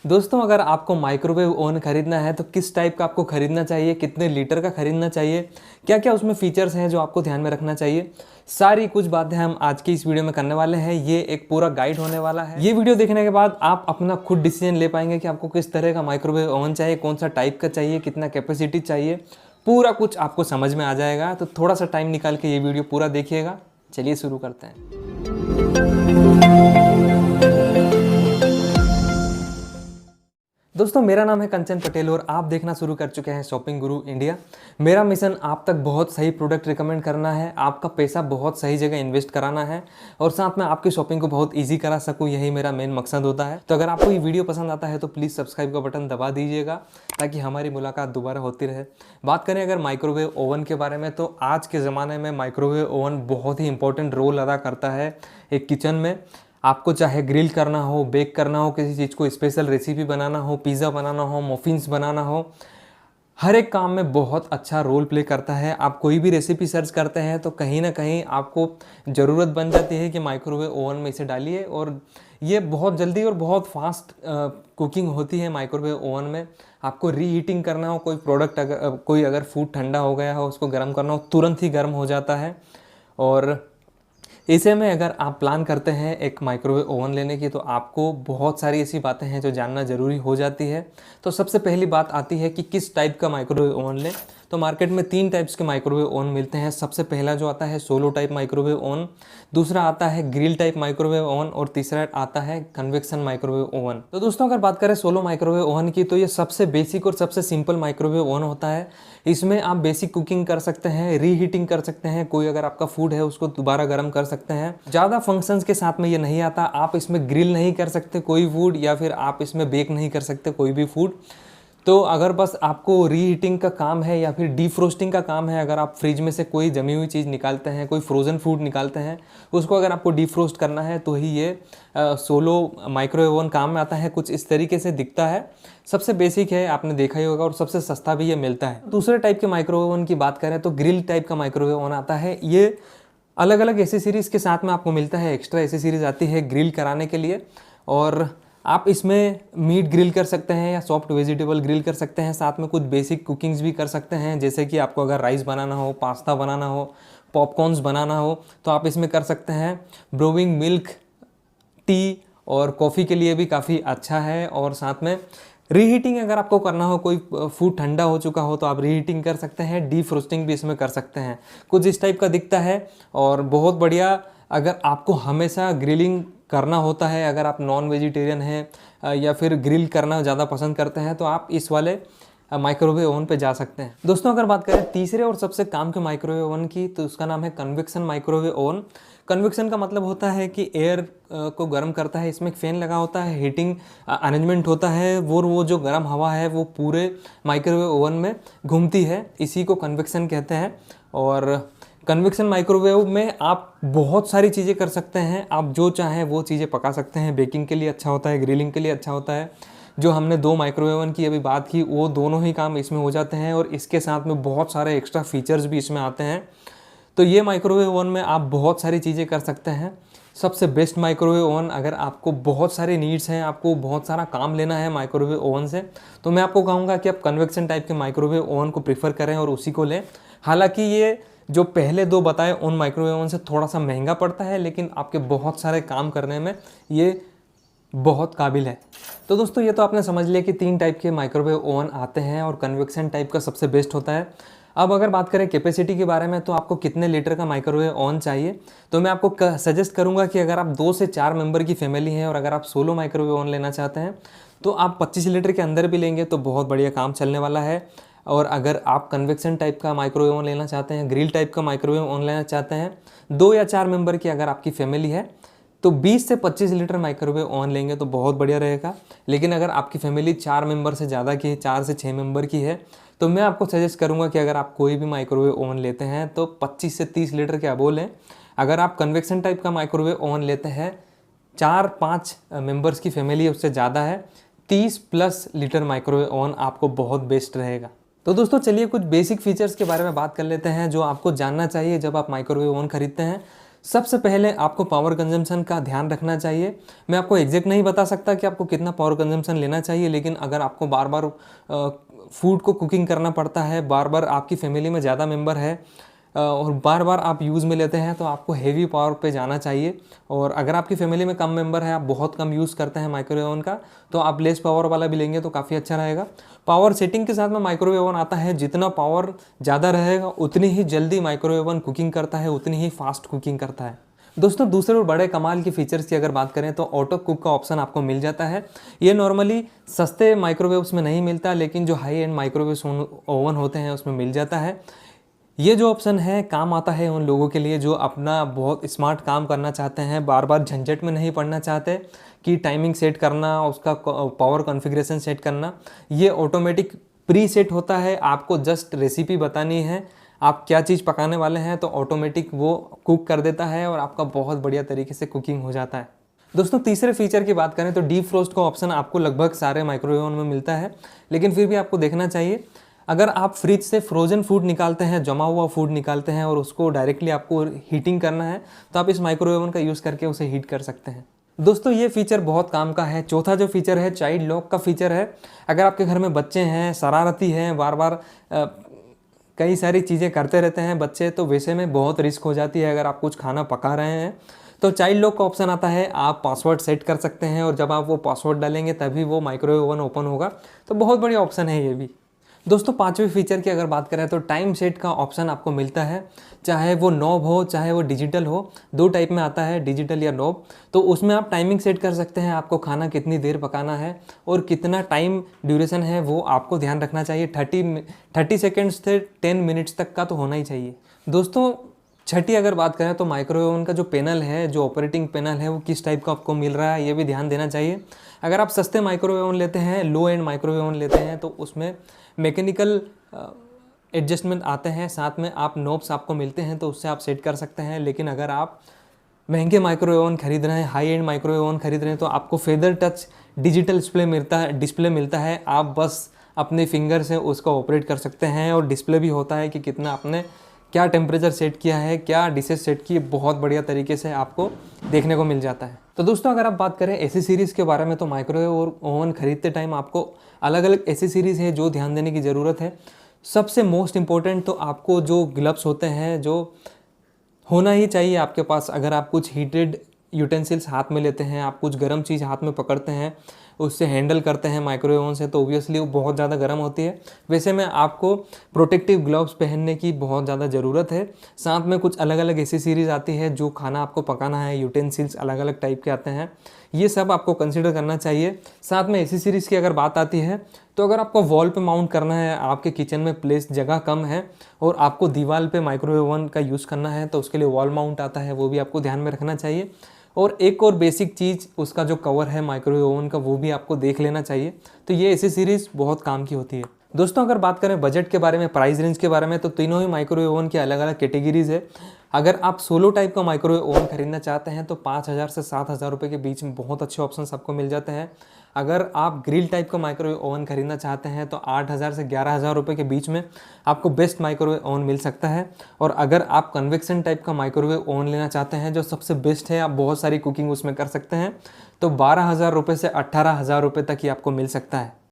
दोस्तों, अगर आपको माइक्रोवेव ओवन खरीदना है तो किस टाइप का आपको खरीदना चाहिए, कितने लीटर का खरीदना चाहिए, क्या क्या उसमें फीचर्स हैं जो आपको ध्यान में रखना चाहिए, सारी कुछ बातें हम आज की इस वीडियो में करने वाले हैं। ये एक पूरा गाइड होने वाला है। ये वीडियो देखने के बाद आप अपना खुद डिसीजन ले पाएंगे कि आपको किस तरह का माइक्रोवेव ओवन चाहिए, कौन सा टाइप का चाहिए, कितना कैपेसिटी चाहिए, पूरा कुछ आपको समझ में आ जाएगा। तो थोड़ा सा टाइम निकाल के ये वीडियो पूरा देखिएगा। चलिए शुरू करते हैं। दोस्तों, मेरा नाम है कंचन पटेल और आप देखना शुरू कर चुके हैं शॉपिंग गुरु इंडिया। मेरा मिशन आप तक बहुत सही प्रोडक्ट रिकमेंड करना है, आपका पैसा बहुत सही जगह इन्वेस्ट कराना है और साथ में आपकी शॉपिंग को बहुत इजी करा सकूं, यही मेरा मेन मकसद होता है। तो अगर आपको ये वीडियो पसंद आता है तो प्लीज़ सब्सक्राइब का बटन दबा दीजिएगा ताकि हमारी मुलाकात दोबारा होती रहे। बात करें अगर माइक्रोवेव ओवन के बारे में, तो आज के ज़माने में माइक्रोवेव ओवन बहुत ही इंपॉर्टेंट रोल अदा करता है एक किचन में। आपको चाहे ग्रिल करना हो, बेक करना हो, किसी चीज़ को स्पेशल रेसिपी बनाना हो, पिज़्ज़ा बनाना हो, मफ़िन्स बनाना हो, हर एक काम में बहुत अच्छा रोल प्ले करता है। आप कोई भी रेसिपी सर्च करते हैं तो कहीं ना कहीं आपको ज़रूरत बन जाती है कि माइक्रोवेव ओवन में इसे डालिए और ये बहुत जल्दी और बहुत फास्ट कुकिंग होती है माइक्रोवेव ओवन में। आपको रीहीटिंग करना हो, कोई प्रोडक्ट अगर फूड ठंडा हो गया हो, उसको गर्म करना हो, तुरंत ही गर्म हो जाता है। और ऐसे में अगर आप प्लान करते हैं एक माइक्रोवेव ओवन लेने की तो आपको बहुत सारी ऐसी बातें हैं जो जानना ज़रूरी हो जाती है। तो सबसे पहली बात आती है कि किस टाइप का माइक्रोवेव ओवन लें। तो मार्केट में 3 टाइप्स के माइक्रोवेव ओवन मिलते हैं। सबसे पहला जो आता है सोलो टाइप माइक्रोवेव ओवन, दूसरा आता है ग्रिल टाइप माइक्रोवेव ओवन और तीसरा आता है कन्वेक्शन माइक्रोवेव ओवन। तो दोस्तों, अगर बात करें सोलो माइक्रोवेव ओवन की तो ये सबसे बेसिक और सबसे सिंपल माइक्रोवेव ओवन होता है। इसमें आप बेसिक कुकिंग कर सकते हैं, रीहीटिंग कर सकते हैं, कोई अगर आपका फूड है उसको दोबारा गर्म कर सकते हैं। ज़्यादा फंक्शंस के साथ में ये नहीं आता। आप इसमें ग्रिल नहीं कर सकते कोई फूड, या फिर आप इसमें बेक नहीं कर सकते कोई भी फूड। तो अगर बस आपको रीहीटिंग का काम है या फिर डीफ्रोस्टिंग का काम है, अगर आप फ्रिज में से कोई जमी हुई चीज़ निकालते हैं, कोई फ्रोज़न फूड निकालते हैं, उसको अगर आपको डीफ्रोस्ट करना है तो ही ये सोलो माइक्रोवेव ओवन काम में आता है। कुछ इस तरीके से दिखता है, सबसे बेसिक है, आपने देखा ही होगा, और सबसे सस्ता भी ये मिलता है। दूसरे टाइप के माइक्रोवेव ओवन की बात करें तो ग्रिल टाइप का माइक्रोवेव ओवन आता है। ये अलग अलग एसेसरीज़ के साथ में आपको मिलता है, एक्स्ट्रा एसेसरीज़ आती है ग्रिल कराने के लिए। और आप इसमें मीट ग्रिल कर सकते हैं या सॉफ्ट वेजिटेबल ग्रिल कर सकते हैं, साथ में कुछ बेसिक कुकिंग्स भी कर सकते हैं। जैसे कि आपको अगर राइस बनाना हो, पास्ता बनाना हो, पॉपकॉर्न्स बनाना हो तो आप इसमें कर सकते हैं। ब्रूइंग मिल्क, टी और कॉफ़ी के लिए भी काफ़ी अच्छा है। और साथ में रीहीटिंग अगर आपको करना हो, कोई फूड ठंडा हो चुका हो तो आप रीहीटिंग कर सकते हैं, डीफ्रोस्टिंग भी इसमें कर सकते हैं। कुछ इस टाइप का दिखता है और बहुत बढ़िया। अगर आपको हमेशा ग्रिलिंग करना होता है, अगर आप नॉन वेजिटेरियन हैं या फिर ग्रिल करना ज़्यादा पसंद करते हैं तो आप इस वाले माइक्रोवेव ओवन पे जा सकते हैं। दोस्तों, अगर बात करें तीसरे और सबसे काम के माइक्रोवेव ओवन की तो उसका नाम है कन्वेक्शन माइक्रोवेव ओवन। कन्वेक्शन का मतलब होता है कि एयर को गर्म करता है। इसमें एक फ़ैन लगा होता है, हीटिंग अरेंजमेंट होता है, वो जो गर्म हवा है वो पूरे माइक्रोवेव ओवन में घूमती है, इसी को कन्वेक्शन कहते हैं। और कन्वेक्शन माइक्रोवेव में आप बहुत सारी चीज़ें कर सकते हैं, आप जो चाहें वो चीज़ें पका सकते हैं। बेकिंग के लिए अच्छा होता है, ग्रिलिंग के लिए अच्छा होता है। जो हमने 2 माइक्रोवेव ओवन की अभी बात की वो दोनों ही काम इसमें हो जाते हैं और इसके साथ में बहुत सारे एक्स्ट्रा फीचर्स भी इसमें आते हैं। तो ये माइक्रोवेव ओवन में आप बहुत सारी चीज़ें कर सकते हैं। सबसे बेस्ट माइक्रोवेव ओवन, अगर आपको बहुत सारे नीड्स हैं, आपको बहुत सारा काम लेना है माइक्रोवेव ओवन से, तो मैं आपको कहूँगा कि आप कन्वेक्शन टाइप के माइक्रोवेव ओवन को प्रीफर करें और उसी को लें। हालांकि ये जो पहले 2 बताए उन माइक्रोवेव ओवन से थोड़ा सा महंगा पड़ता है, लेकिन आपके बहुत सारे काम करने में ये बहुत काबिल है। तो दोस्तों, ये तो आपने समझ लिया कि 3 टाइप के माइक्रोवेव ओवन आते हैं और कन्वेक्शन टाइप का सबसे बेस्ट होता है। अब अगर बात करें कैपेसिटी के बारे में, तो आपको कितने लीटर का माइक्रोवेव ओवन चाहिए, तो मैं आपको सजेस्ट करूंगा कि अगर आप 2 से 4 मेंबर की फैमिली हैं और अगर आप सोलो माइक्रोवेव ओवन लेना चाहते हैं तो आप 25 लीटर के अंदर भी लेंगे तो बहुत बढ़िया काम चलने वाला है। और अगर आप कन्वेक्शन टाइप का माइक्रोवेव ओवन लेना चाहते हैं, ग्रिल टाइप का माइक्रोवेव ओवन लेना चाहते हैं, 2 या 4 मेंबर की अगर आपकी फैमिली है तो 20 से 25 लीटर माइक्रोवेव ओवन लेंगे तो बहुत बढ़िया रहेगा। लेकिन अगर आपकी फैमिली 4 मेंबर से ज़्यादा की है, 4 से 6 मेंबर की है, तो मैं आपको सजेस्ट करूंगा कि अगर आप कोई भी माइक्रोवेव ओवन लेते हैं तो 25 से 30 लीटर के अबोव लें। अगर आप कन्वेक्शन टाइप का माइक्रोवेव ओवन लेते हैं, 4-5 मेंबर्स की फैमिली है, उससे ज़्यादा है, 30+ लीटर माइक्रोवेव ओवन आपको बहुत बेस्ट रहेगा। तो दोस्तों, चलिए कुछ बेसिक फीचर्स के बारे में बात कर लेते हैं जो आपको जानना चाहिए जब आप माइक्रोवेव ओवन खरीदते हैं। सबसे पहले आपको पावर कंजम्पशन का ध्यान रखना चाहिए। मैं आपको एग्जैक्ट नहीं बता सकता कि आपको कितना पावर कंजम्पशन लेना चाहिए, लेकिन अगर आपको बार बार फूड को कुकिंग करना पड़ता है, बार बार आपकी फैमिली में ज़्यादा मेंबर है और बार बार आप यूज़ में लेते हैं, तो आपको हेवी पावर पे जाना चाहिए। और अगर आपकी फैमिली में कम मेंबर है, आप बहुत कम यूज़ करते हैं माइक्रोवेव ओवन का, तो आप लेस पावर वाला भी लेंगे तो काफ़ी अच्छा रहेगा। पावर सेटिंग के साथ में माइक्रोवेव ओवन आता है, जितना पावर ज़्यादा रहेगा उतनी ही जल्दी माइक्रोवेव ओवन कुकिंग करता है, उतनी ही फास्ट कुकिंग करता है। दोस्तों, दूसरे और बड़े कमाल की फीचर्स की अगर बात करें तो ऑटो कुक का ऑप्शन आपको मिल जाता है। ये नॉर्मली सस्ते माइक्रोवेव्स में नहीं मिलता, लेकिन जो हाई एंड माइक्रोवेव ओवन होते हैं उसमें मिल जाता है। ये जो ऑप्शन है काम आता है उन लोगों के लिए जो अपना बहुत स्मार्ट काम करना चाहते हैं, बार बार झंझट में नहीं पड़ना चाहते कि टाइमिंग सेट करना, उसका पावर कॉन्फ़िगरेशन सेट करना। ये ऑटोमेटिक प्री सेट होता है, आपको जस्ट रेसिपी बतानी है, आप क्या चीज़ पकाने वाले हैं, तो ऑटोमेटिक वो कुक कर देता है और आपका बहुत बढ़िया तरीके से कुकिंग हो जाता है। दोस्तों, तीसरे फीचर की बात करें तो डीप फ्रोस्ट का ऑप्शन आपको लगभग सारे माइक्रोवेव ओवन में मिलता है, लेकिन फिर भी आपको देखना चाहिए। अगर आप फ्रिज से फ्रोजन फूड निकालते हैं, जमा हुआ फूड निकालते हैं और उसको डायरेक्टली आपको हीटिंग करना है, तो आप इस माइक्रोवेव ओवन का यूज़ करके उसे हीट कर सकते हैं। दोस्तों, ये फीचर बहुत काम का है। चौथा जो फीचर है चाइल्ड लॉक का फीचर है। अगर आपके घर में बच्चे हैं, शरारती हैं, बार बार कई सारी चीज़ें करते रहते हैं बच्चे, तो वैसे में बहुत रिस्क हो जाती है। अगर आप कुछ खाना पका रहे हैं तो चाइल्ड लॉक का ऑप्शन आता है, आप पासवर्ड सेट कर सकते हैं और जब आप वो पासवर्ड डालेंगे तभी वो माइक्रोवेव ओवन ओपन होगा। तो बहुत बढ़िया ऑप्शन है ये भी। दोस्तों, पांचवें फीचर की अगर बात करें तो टाइम सेट का ऑप्शन आपको मिलता है, चाहे वो नॉब हो चाहे वो डिजिटल हो। दो टाइप में आता है, डिजिटल या नॉब। तो उसमें आप टाइमिंग सेट कर सकते हैं, आपको खाना कितनी देर पकाना है और कितना टाइम ड्यूरेशन है वो आपको ध्यान रखना चाहिए। 30 सेकेंड्स से 10 मिनट्स तक का तो होना ही चाहिए। दोस्तों, छठी अगर बात करें तो माइक्रोवेव ओवन का जो पैनल है, जो ऑपरेटिंग पैनल है, वो किस टाइप का आपको मिल रहा है ये भी ध्यान देना चाहिए। अगर आप सस्ते माइक्रोवेव ओवन लेते हैं, लो एंड माइक्रोवेव ओवन लेते हैं, तो उसमें मैकेनिकल एडजस्टमेंट आते हैं, साथ में आप नॉब्स आपको मिलते हैं तो उससे आप सेट कर सकते हैं। लेकिन अगर आप महंगे माइक्रोवेव ओवन खरीद रहे हैं, हाई एंड माइक्रोवेव ओवन खरीद रहे हैं, तो आपको फेदर टच डिजिटल डिस्प्ले मिलता है। आप बस अपने फिंगर से उसको ऑपरेट कर सकते हैं और डिस्प्ले भी होता है कि कितना आपने क्या टेम्परेचर सेट किया है, क्या डिशेज सेट की, बहुत बढ़िया तरीके से आपको देखने को मिल जाता है। तो दोस्तों, अगर आप बात करें एसी सीरीज़ के बारे में तो माइक्रोवेव ओवन खरीदते टाइम आपको अलग अलग एसी सीरीज़ है जो ध्यान देने की ज़रूरत है। सबसे मोस्ट इम्पोर्टेंट तो आपको जो ग्लव्स होते हैं जो होना ही चाहिए आपके पास। अगर आप कुछ हीटेड यूटेंसिल्स हाथ में लेते हैं, आप कुछ गर्म चीज़ हाथ में पकड़ते हैं, उससे हैंडल करते हैं माइक्रोवेव ओवन से, तो ओबियसली वो बहुत ज़्यादा गर्म होती है। वैसे में आपको प्रोटेक्टिव ग्लव्स पहनने की बहुत ज़्यादा ज़रूरत है। साथ में कुछ अलग अलग ऐसी सीरीज़ आती है जो खाना आपको पकाना है, यूटेंसिल्स अलग अलग टाइप के आते हैं, ये सब आपको कंसिडर करना चाहिए। साथ में ऐसी सीरीज़ की अगर बात आती है तो अगर आपको वॉल पे माउंट करना है, आपके किचन में प्लेस जगह कम है और आपको दीवार पे माइक्रोवेव ओवन का यूज़ करना है, तो उसके लिए वॉल माउंट आता है, वो भी आपको ध्यान में रखना चाहिए। और एक और बेसिक चीज़, उसका जो कवर है माइक्रोवेव ओवन का, वो भी आपको देख लेना चाहिए। तो ये ऐसी सीरीज़ बहुत काम की होती है। दोस्तों, अगर बात करें बजट के बारे में, प्राइस रेंज के बारे में, तो तीनों ही माइक्रोवेव ओवन की अलग अलग कैटेगरीज है। अगर आप सोलो टाइप का माइक्रोवेव ओवन खरीदना चाहते हैं तो 5,000 से 7,000 रुपये के बीच में बहुत अच्छे ऑप्शंस आपको मिल जाते हैं। अगर आप ग्रिल टाइप का माइक्रोवेव ओवन खरीदना चाहते हैं तो 8,000 से 11,000 रुपये के बीच में आपको बेस्ट माइक्रोवेव ओवन मिल सकता है। और अगर आप कन्वेक्शन टाइप का माइक्रोवेव ओवन लेना चाहते हैं जो सबसे बेस्ट है, आप बहुत सारी कुकिंग उसमें कर सकते हैं, तो 12,000 रुपये से 18,000 रुपये तक ही आपको मिल सकता है।